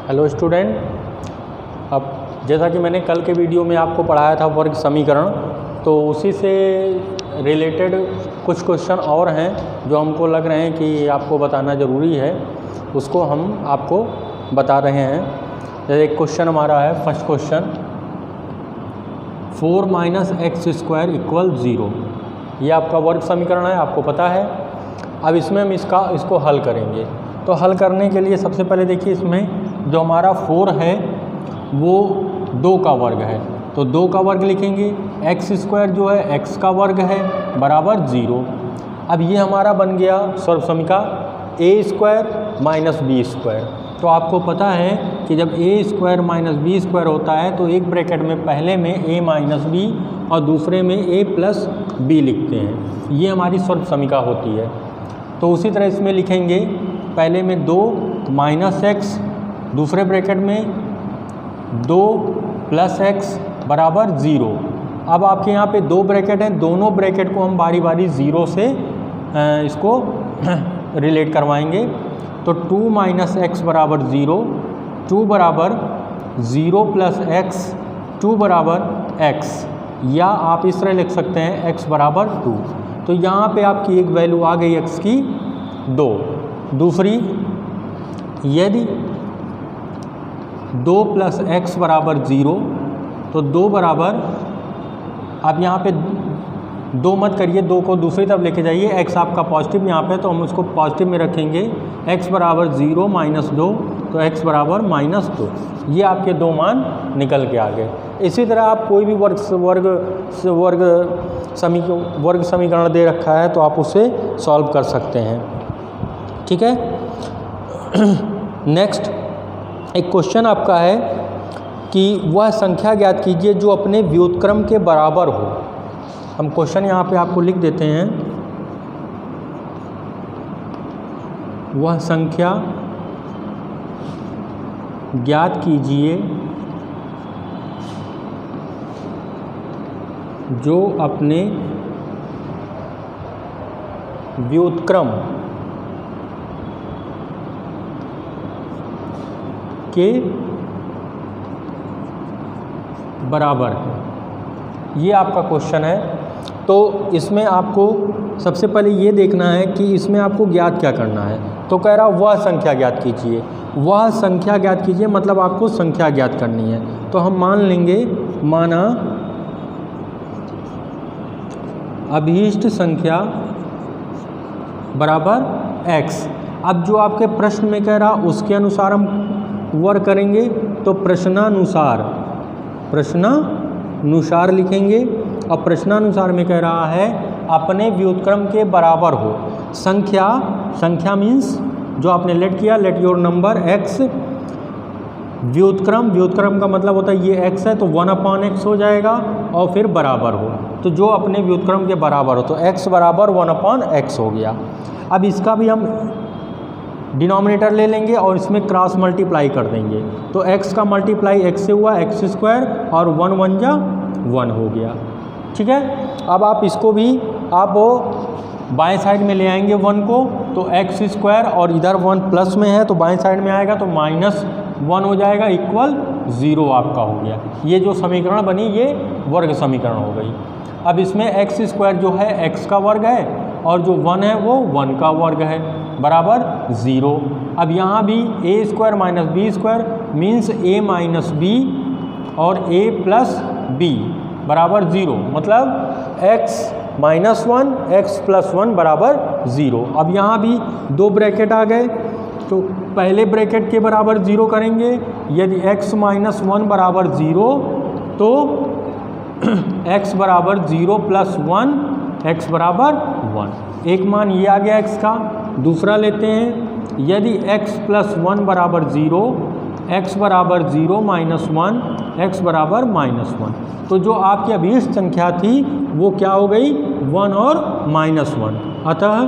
Hello student, अब जैसा कि मैंने कल के वीडियो में आपको पढ़ाया था वर्ग समीकरण, तो उसी से रिलेटेड कुछ क्वेश्चन और हैं जो हमको लग रहे हैं कि आपको बताना ज़रूरी है, उसको हम आपको बता रहे हैं। जैसे एक क्वेश्चन हमारा है, फर्स्ट क्वेश्चन 4 - x² = 0। ये आपका वर्ग समीकरण है, आपको पता है। अब इसमें हम इसको हल करेंगे। तो हल करने के लिए सबसे पहले देखिए, इसमें जो हमारा 4 है वो 2 का वर्ग है, तो 2 का वर्ग लिखेंगे। x² जो है x का वर्ग है बराबर 0। अब ये हमारा बन गया सर्व समीका a² - b²। तो आपको पता है कि जब a² - b² होता है तो एक ब्रैकेट में पहले में a - b और दूसरे में a + b लिखते हैं। ये हमारी सर्व समीका होती है। तो उसी तरह इसमें लिखेंगे, पहले में 2 - x, दूसरे ब्रैकेट में 2 + x बराबर 0। अब आपके यहाँ पे 2 ब्रैकेट हैं, दोनों ब्रैकेट को हम बारी बारी 0 से इसको रिलेट करवाएंगे। तो 2 - x बराबर 0, 2 बराबर 0 + x, 2 बराबर x, या आप इस तरह लिख सकते हैं x बराबर 2। तो यहाँ पे आपकी एक वैल्यू आ गई x की 2। दूसरी, यदि 2 + x बराबर 0, तो 2 बराबर, आप यहाँ पे 2 मत करिए, 2 को दूसरी तरफ लेके जाइए। x आपका पॉजिटिव यहाँ पे, तो हम उसको पॉजिटिव में रखेंगे। x बराबर 0 - 2, तो x बराबर -2। ये आपके 2 मान निकल के आ गए। इसी तरह आप कोई भी वर्ग समीकरण दे रखा है तो आप उसे सॉल्व कर सकते हैं, ठीक है। नेक्स्ट एक क्वेश्चन आपका है कि वह संख्या ज्ञात कीजिए जो अपने व्युत्क्रम के बराबर हो। हम क्वेश्चन यहाँ पे आपको लिख देते हैं, वह संख्या ज्ञात कीजिए जो अपने व्युत्क्रम के बराबर है। ये आपका क्वेश्चन है। तो इसमें आपको सबसे पहले ये देखना है कि इसमें आपको ज्ञात क्या करना है। तो कह रहा वह संख्या ज्ञात कीजिए, वह संख्या ज्ञात कीजिए मतलब आपको संख्या ज्ञात करनी है। तो हम मान लेंगे, माना अभीष्ट संख्या बराबर x। अब जो आपके प्रश्न में कह रहा उसके अनुसार हम वर्ग करेंगे, तो प्रश्नानुसार लिखेंगे। और प्रश्नानुसार में कह रहा है अपने व्युत्क्रम के बराबर हो। संख्या मीन्स जो आपने लेट किया, लेट योर नंबर x, व्युत्क्रम का मतलब होता है ये x है तो 1/x हो जाएगा और फिर बराबर हो। तो जो अपने व्युत्क्रम के बराबर हो, तो x बराबर 1/x हो गया। अब इसका भी हम डिनोमिनेटर ले लेंगे और इसमें क्रॉस मल्टीप्लाई कर देंगे। तो x का मल्टीप्लाई x से हुआ x² और 1 1 जा 1 हो गया, ठीक है। अब आप इसको भी आप बाएं साइड में ले आएंगे 1 को, तो x² और इधर 1 प्लस में है तो बाएं साइड में आएगा तो -1 हो जाएगा, इक्वल 0 आपका हो गया। ये जो समीकरण बनी ये वर्ग समीकरण हो गई। अब इसमें x² जो है x का वर्ग है और जो 1 है वो 1 का वर्ग है बराबर 0। अब यहाँ भी a² - b² means a - b और a + b बराबर 0, मतलब x - 1 x + 1 बराबर 0। अब यहाँ भी 2 ब्रैकेट आ गए, तो पहले ब्रैकेट के बराबर 0 करेंगे। यदि x - 1 बराबर 0, तो x बराबर 0 + 1, x बराबर 1। एक मान ये आ गया x का। दूसरा लेते हैं, यदि x + 1 बराबर 0, x बराबर 0 - 1, x बराबर -1। तो जो आपकी अभीष्ट संख्या थी वो क्या हो गई, 1 और -1। अतः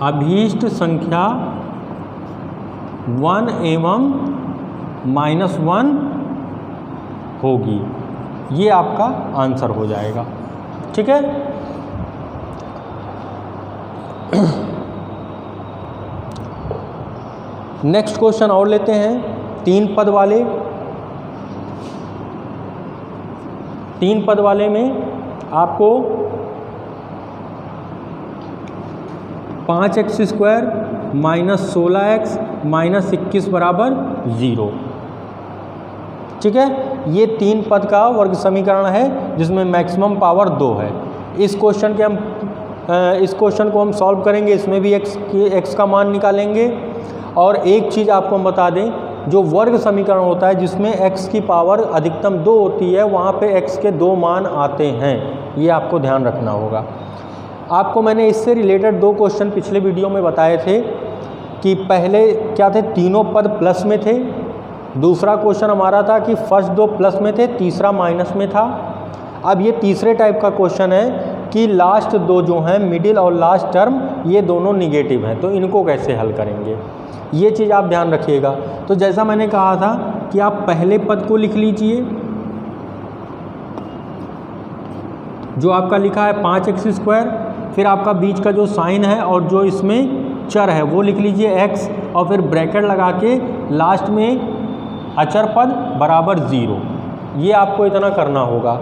अभीष्ट संख्या 1 एवं -1 होगी। ये आपका आंसर हो जाएगा, ठीक है। नेक्स्ट क्वेश्चन और लेते हैं, 3 पद वाले। 3 पद वाले में आपको 5x² माइनस 16x माइनस 21 बराबर 0। ठीक है, ये 3 पद का वर्ग समीकरण है जिसमें मैक्सिमम पावर 2 है। इस क्वेश्चन को हम सॉल्व करेंगे, इसमें भी x का मान निकालेंगे। और एक चीज़ आपको हम बता दें, जो वर्ग समीकरण होता है जिसमें x की पावर अधिकतम 2 होती है, वहाँ पे x के 2 मान आते हैं, ये आपको ध्यान रखना होगा। आपको मैंने इससे रिलेटेड 2 क्वेश्चन पिछले वीडियो में बताए थे कि पहले क्या थे, तीनों पद प्लस में थे। दूसरा क्वेश्चन हमारा था कि फर्स्ट 2 प्लस में थे, तीसरा माइनस में था। अब ये तीसरे टाइप का क्वेश्चन है कि लास्ट 2 जो हैं, मिडिल और लास्ट टर्म, ये दोनों निगेटिव हैं, तो इनको कैसे हल करेंगे, ये चीज़ आप ध्यान रखिएगा। तो जैसा मैंने कहा था कि आप पहले पद को लिख लीजिए, जो आपका लिखा है 5x², फिर आपका बीच का जो साइन है और जो इसमें चर है वो लिख लीजिए x, और फिर ब्रैकेट लगा के लास्ट में अचर पद बराबर 0। ये आपको इतना करना होगा।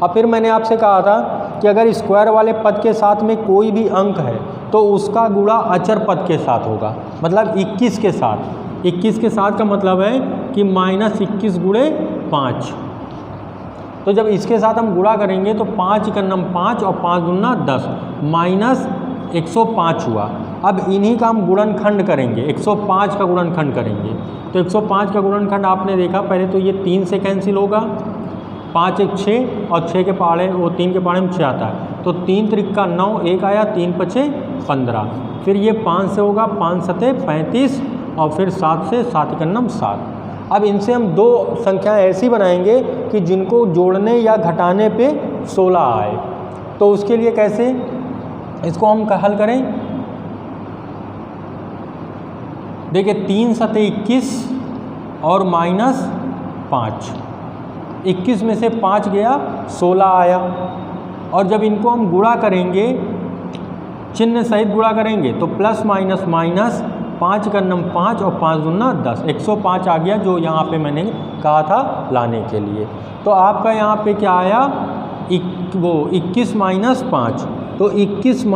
अब फिर मैंने आपसे कहा था कि अगर स्क्वायर वाले पद के साथ में कोई भी अंक है तो उसका गुणा अचर पद के साथ होगा, मतलब 21 के साथ। 21 के साथ का मतलब है कि -21 गुणे 5। तो जब इसके साथ हम गुणा करेंगे तो 5 × 9 5 और 5 दूना 10 माइनस 105 हुआ। अब इन्हीं का हम गुणनखंड करेंगे, 105 का गुणनखंड करेंगे। तो 105 का गुणनखंड आपने देखा, पहले तो ये 3 से कैंसिल होगा, 5 × 1 6 और 6 के पहाड़े वो 3 के पहाड़े में 6 आता है, तो 3 × 3 = 9, 1 आया, 3 × 5 = 15। फिर ये 5 से होगा, 5 × 7 = 35 और फिर 7 से 7 × 9 7। अब इनसे हम 2 संख्याएं ऐसी बनाएंगे कि जिनको जोड़ने या घटाने पे 16 आए। तो उसके लिए कैसे इसको हम हल करें, देखिए 3 × 7 = 21 और -5, 21 में से 5 गया, 16 आया। और जब इनको हम गुणा करेंगे, चिन्ह सहित गुणा करेंगे, तो प्लस माइनस माइनस, 5 × 9 5 और 5 दूना 10, 105 आ गया, जो यहाँ पे मैंने कहा था लाने के लिए। तो आपका यहाँ पे क्या आया, 21 - 5, तो 21 -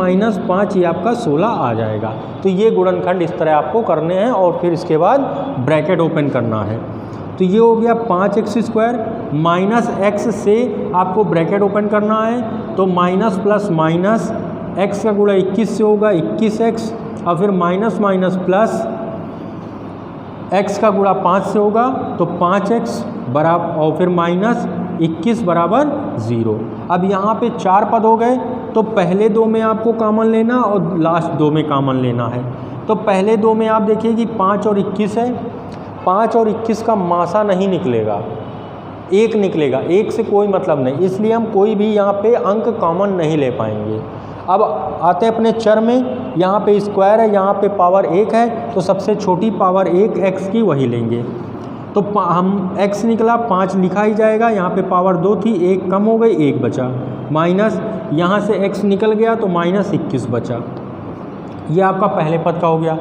5 ये आपका 16 आ जाएगा। तो ये गुणनखंड इस तरह आपको करने हैं और फिर इसके बाद ब्रैकेट ओपन करना है। तो ये हो गया 5x² माइनस x से आपको ब्रैकेट ओपन करना है, तो माइनस प्लस माइनस x का गुणा 21 से होगा 21x, और फिर माइनस माइनस प्लस x का गुणा 5 से होगा तो 5x बराबर, और फिर माइनस 21 बराबर 0। अब यहाँ पे 4 पद हो गए, तो पहले 2 में आपको कॉमन लेना और लास्ट 2 में कॉमन लेना है। तो पहले 2 में आप देखिए कि 5 और 21 है, 5 और 21 का मासा नहीं निकलेगा, 1 निकलेगा, 1 से कोई मतलब नहीं, इसलिए हम कोई भी यहाँ पे अंक कॉमन नहीं ले पाएंगे। अब आते हैं अपने चर में, यहाँ पे स्क्वायर है, यहाँ पे पावर 1 है, तो सबसे छोटी पावर 1 x की वही लेंगे। तो हम x निकला, 5 लिखा ही जाएगा, यहाँ पे पावर 2 थी, 1 कम हो गई, 1 बचा, माइनस यहाँ से x निकल गया तो माइनस 21 बचा। ये आपका पहले पद का हो गया।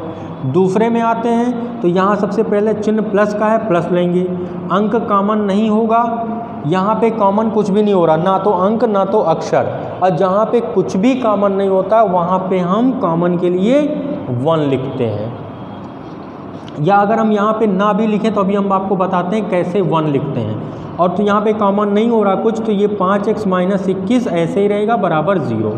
दूसरे में आते हैं तो यहाँ सबसे पहले चिन्ह प्लस का है, प्लस लेंगे, अंक कॉमन नहीं होगा, यहाँ पे कॉमन कुछ भी नहीं हो रहा, ना तो अंक ना तो अक्षर, और जहाँ पे कुछ भी कॉमन नहीं होता वहाँ पे हम कॉमन के लिए 1 लिखते हैं। या अगर हम यहाँ पे ना भी लिखें तो अभी हम आपको बताते हैं कैसे 1 लिखते हैं। और तो यहाँ पे कॉमन नहीं हो रहा कुछ, तो ये 5x - 21 ऐसे ही रहेगा बराबर 0।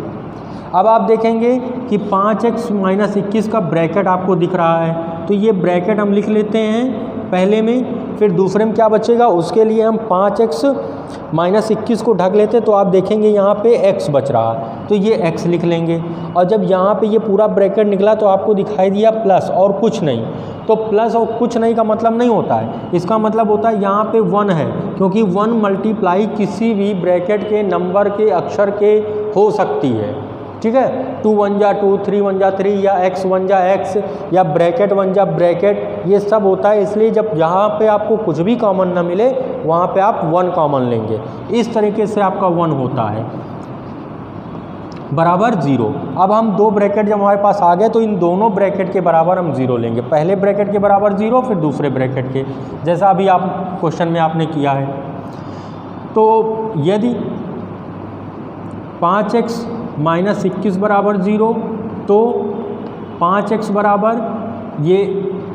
अब आप देखेंगे कि 5x - 21 का ब्रैकेट आपको दिख रहा है, तो ये ब्रैकेट हम लिख लेते हैं पहले में, फिर दूसरे में क्या बचेगा उसके लिए हम 5x - 21 को ढक लेते, तो आप देखेंगे यहाँ पे x बच रहा, तो ये x लिख लेंगे। और जब यहाँ पे ये पूरा ब्रैकेट निकला तो आपको दिखाई दिया प्लस और कुछ नहीं, तो प्लस और कुछ नहीं का मतलब नहीं होता है, इसका मतलब होता है यहाँ पे 1 है, क्योंकि 1 मल्टीप्लाई किसी भी ब्रैकेट के नंबर के अक्षर के हो सकती है। ठीक है, 2 × 1 = 2, 3 × 1 = 3, या x 1 × x, या ब्रैकेट 1 × ब्रैकेट, ये सब होता है। इसलिए जब जहाँ पे आपको कुछ भी कॉमन ना मिले वहाँ पे आप 1 कॉमन लेंगे, इस तरीके से आपका 1 होता है। बराबर 0। अब हम दो ब्रैकेट जब हमारे पास आ गए तो इन दोनों ब्रैकेट के बराबर हम 0 लेंगे, पहले ब्रैकेट के बराबर 0 फिर दूसरे ब्रैकेट के, जैसा अभी आप क्वेश्चन में आपने किया है। तो यदि 5x माइनस 21 बराबर 0 तो 5x बराबर ये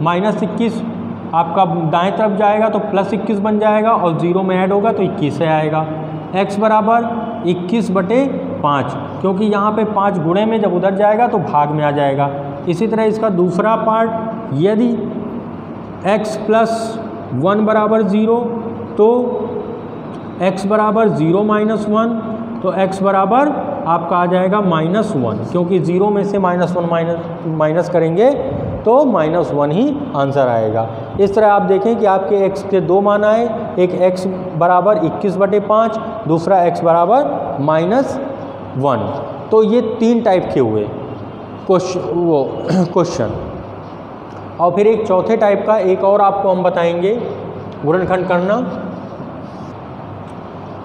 माइनस 21 आपका दाएं तरफ जाएगा तो प्लस 21 बन जाएगा और 0 में ऐड होगा तो 21 से आएगा। x बराबर 21/5, क्योंकि यहाँ पे 5 गुणे में जब उधर जाएगा तो भाग में आ जाएगा। इसी तरह इसका दूसरा पार्ट, यदि x प्लस 1 बराबर 0 तो x बराबर 0 माइनस 1 तो x बराबर आपका आ जाएगा -1, क्योंकि 0 में से -1 माइनस करेंगे तो -1 ही आंसर आएगा। इस तरह आप देखें कि आपके x के दो मान आए, एक x बराबर 21/5, दूसरा x बराबर -1। तो ये 3 टाइप के हुए क्वेश्चन। और फिर एक चौथे टाइप का एक और आपको हम बताएंगे गुणनखंड करना।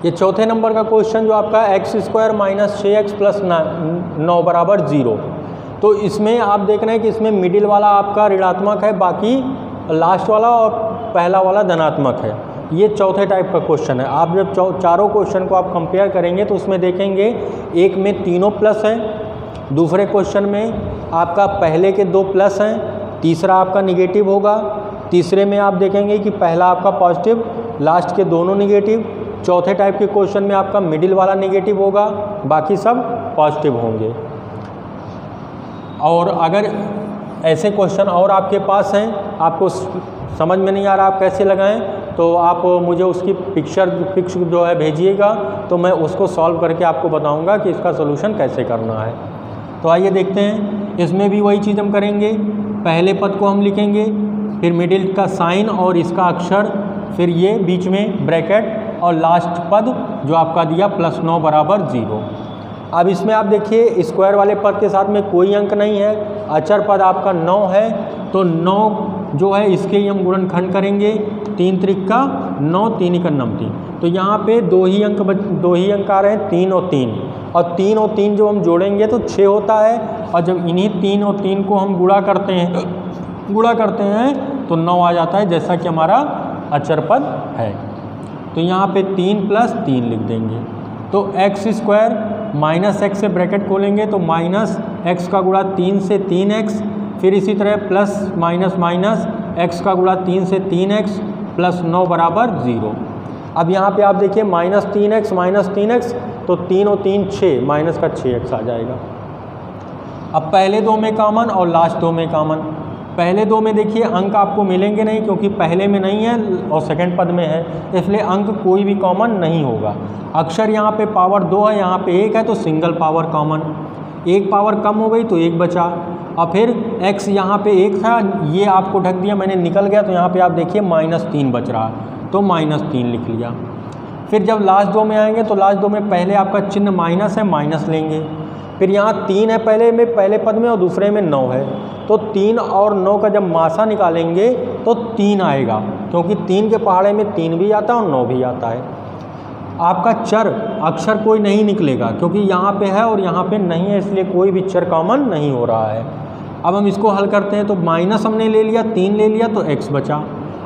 ये चौथे नंबर का क्वेश्चन जो आपका x² माइनस 6x प्लस 9 बराबर 0। तो इसमें आप देख रहे हैं कि इसमें मिडिल वाला आपका ऋणात्मक है, बाकी लास्ट वाला और पहला वाला धनात्मक है। ये चौथे टाइप का क्वेश्चन है। आप जब चारों क्वेश्चन को आप कंपेयर करेंगे तो उसमें देखेंगे एक में तीनों प्लस हैं, दूसरे क्वेश्चन में आपका पहले के 2 प्लस हैं, तीसरा आपका निगेटिव होगा, तीसरे में आप देखेंगे कि पहला आपका पॉजिटिव, लास्ट के दोनों निगेटिव, चौथे टाइप के क्वेश्चन में आपका मिडिल वाला निगेटिव होगा, बाकी सब पॉजिटिव होंगे। और अगर ऐसे क्वेश्चन और आपके पास हैं, आपको समझ में नहीं आ रहा आप कैसे लगाएं, तो आप मुझे उसकी पिक्चर जो है भेजिएगा, तो मैं उसको सॉल्व करके आपको बताऊंगा कि इसका सोल्यूशन कैसे करना है। तो आइए देखते हैं। इसमें भी वही चीज़ हम करेंगे, पहले पद को हम लिखेंगे, फिर मिडिल का साइन और इसका अक्षर, फिर ये बीच में ब्रैकेट और लास्ट पद जो आपका दिया +9 बराबर 0। अब इसमें आप देखिए स्क्वायर वाले पद के साथ में कोई अंक नहीं है, अचर पद आपका 9 है, तो 9 जो है इसके ही हम गुणनखंड करेंगे। 3 त्रिका 9, 3 × 9 3। तो यहाँ पे दो ही अंक आ रहे हैं, 3 और 3, और 3 और 3 जो हम जोड़ेंगे तो 6 होता है, और जब इन्हीं 3 और 3 को हम गुणा करते हैं तो 9 आ जाता है, जैसा कि हमारा अचर पद है। तो यहाँ पे 3 + 3 लिख देंगे। तो x² माइनस x से ब्रैकेट खोलेंगे तो -x का गुणा 3 से 3x, फिर इसी तरह प्लस माइनस माइनस x का गुणा 3 से 3x प्लस 9 बराबर 0। अब यहाँ पे आप देखिए -3x तो 3 और 3 6, माइनस का 6x आ जाएगा। अब पहले दो में कॉमन और लास्ट दो में कॉमन। पहले दो में देखिए अंक आपको मिलेंगे नहीं, क्योंकि पहले में नहीं है और सेकंड पद में है, इसलिए अंक कोई भी कॉमन नहीं होगा। अक्षर यहाँ पे पावर 2 है, यहाँ पे 1 है, तो सिंगल पावर कॉमन, एक पावर कम हो गई तो 1 बचा। और फिर x यहाँ पे 1 था, ये आपको ढक दिया, मैंने निकल गया, तो यहाँ पे आप देखिए -3 बच रहा, तो -3 लिख लिया। फिर जब लास्ट दो में आएंगे तो लास्ट दो में पहले आपका चिन्ह माइनस है, माइनस लेंगे। फिर यहाँ 3 है पहले पद में और दूसरे में 9 है, तो 3 और 9 का जब मासा निकालेंगे तो 3 आएगा, क्योंकि 3 के पहाड़े में 3 भी आता है और 9 भी आता है। आपका चर अक्षर कोई नहीं निकलेगा, क्योंकि यहाँ पे है और यहाँ पे नहीं है, इसलिए कोई भी चर कॉमन नहीं हो रहा है। अब हम इसको हल करते हैं, तो माइनस हमने ले लिया, 3 ले लिया तो x बचा,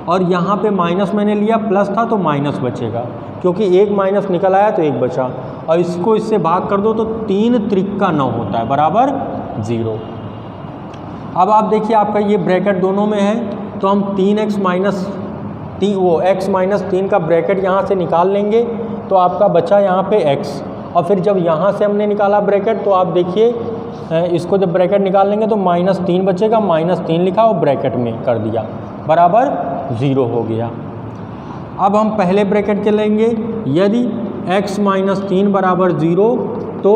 और यहाँ पे माइनस मैंने लिया, प्लस था तो माइनस बचेगा, क्योंकि 1 माइनस निकल आया तो 1 बचा, और इसको इससे भाग कर दो तो 3 त्रिका 9 होता है बराबर 0। अब आप देखिए आपका ये ब्रैकेट दोनों में है, तो हम 3x माइनस x माइनस 3 का ब्रैकेट यहाँ से निकाल लेंगे, तो आपका बचा यहाँ पे x। और फिर जब यहाँ से हमने निकाला ब्रैकेट, तो आप देखिए इसको जब ब्रैकेट निकाल लेंगे तो -3 बचेगा, -3 लिखा और ब्रैकेट में कर दिया, बराबर 0 हो गया। अब हम पहले ब्रैकेट के लेंगे, यदि x माइनस 3 बराबर 0 तो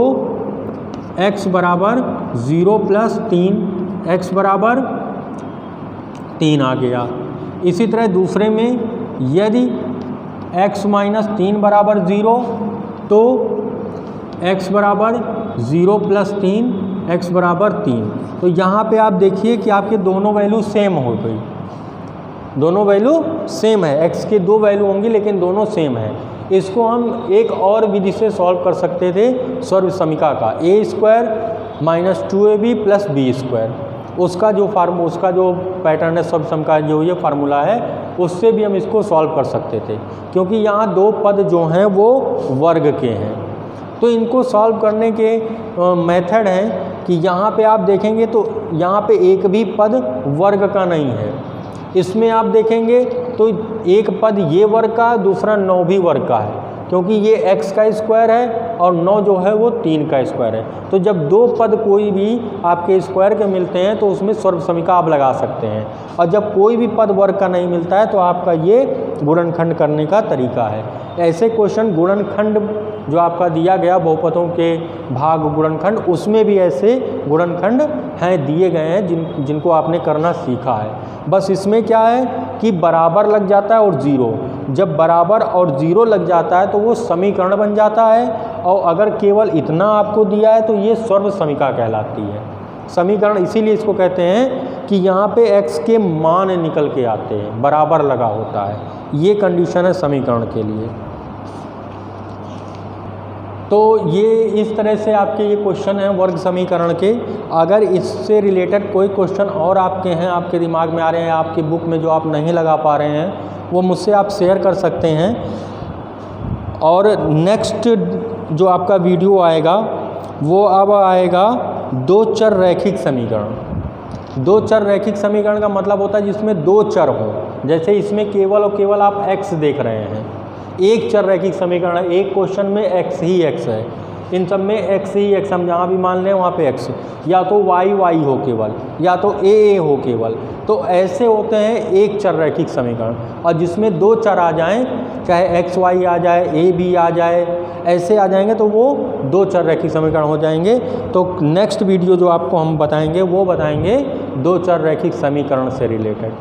x बराबर 0 + 3, x बराबर 3 आ गया। इसी तरह दूसरे में यदि x माइनस 3 बराबर 0 तो x बराबर 0 + 3, x बराबर 3। तो यहाँ पे आप देखिए कि आपके दोनों वैल्यू सेम हो गई, दोनों वैल्यू सेम है, x के 2 वैल्यू होंगी लेकिन दोनों सेम है, इसको हम एक और विधि से सॉल्व कर सकते थे सर्व समीका का, a² minus 2ab plus b²। उसका जो पैटर्न है सर्व समीका, जो ये फार्मूला है, उससे भी हम इसको सॉल्व कर सकते थे, क्योंकि यहाँ दो पद जो हैं वो वर्ग के हैं। तो इनको सॉल्व करने के मेथड हैं कि यहाँ पे आप देखेंगे तो यहाँ पे एक भी पद वर्ग का नहीं है। इसमें आप देखेंगे तो एक पद ये वर्ग का है, दूसरा 9 भी वर्ग का है, क्योंकि ये x का स्क्वायर है और 9 जो है वो 3 का स्क्वायर है। तो जब दो पद कोई भी आपके स्क्वायर के मिलते हैं तो उसमें सर्व समीका आप लगा सकते हैं, और जब कोई भी पद वर्ग का नहीं मिलता है तो आपका ये गुणनखंड करने का तरीका है। ऐसे क्वेश्चन गुणनखंड जो आपका दिया गया बहुपदों के भाग गुणनखंड, उसमें भी ऐसे गुणनखंड हैं दिए गए हैं जिनको आपने करना सीखा है। बस इसमें क्या है कि बराबर लग जाता है और ज़ीरो, जब बराबर और ज़ीरो लग जाता है तो वो समीकरण बन जाता है, और अगर केवल इतना आपको दिया है तो ये सर्व समीका कहलाती है। समीकरण इसीलिए इसको कहते हैं कि यहाँ पे x के मान निकल के आते हैं, बराबर लगा होता है, ये कंडीशन है समीकरण के लिए। तो ये इस तरह से आपके ये क्वेश्चन हैं वर्ग समीकरण के। अगर इससे रिलेटेड कोई क्वेश्चन और आपके हैं, आपके दिमाग में आ रहे हैं, आपकी बुक में जो आप नहीं लगा पा रहे हैं, वो मुझसे आप शेयर कर सकते हैं। और नेक्स्ट जो आपका वीडियो आएगा वो अब आएगा दो चर रैखिक समीकरण। दो चर रैखिक समीकरण का मतलब होता है जिसमें दो चर हों, जैसे इसमें केवल और केवल आप x देख रहे हैं। एक चर रैखिक समीकरण है, एक क्वेश्चन में x ही x है, इन सब में x ही x, हम जहाँ भी मान लें वहाँ पे x, या तो y हो केवल, या तो a हो केवल। तो ऐसे होते हैं एक चर रैखिक समीकरण। और जिसमें दो चर आ जाएं, चाहे x y आ जाए, a b आ जाए, ऐसे आ जाएंगे तो वो दो चर रैखिक समीकरण हो जाएंगे। तो नेक्स्ट वीडियो जो आपको हम बताएंगे वो बताएंगे दो चर रैखिक समीकरण से रिलेटेड।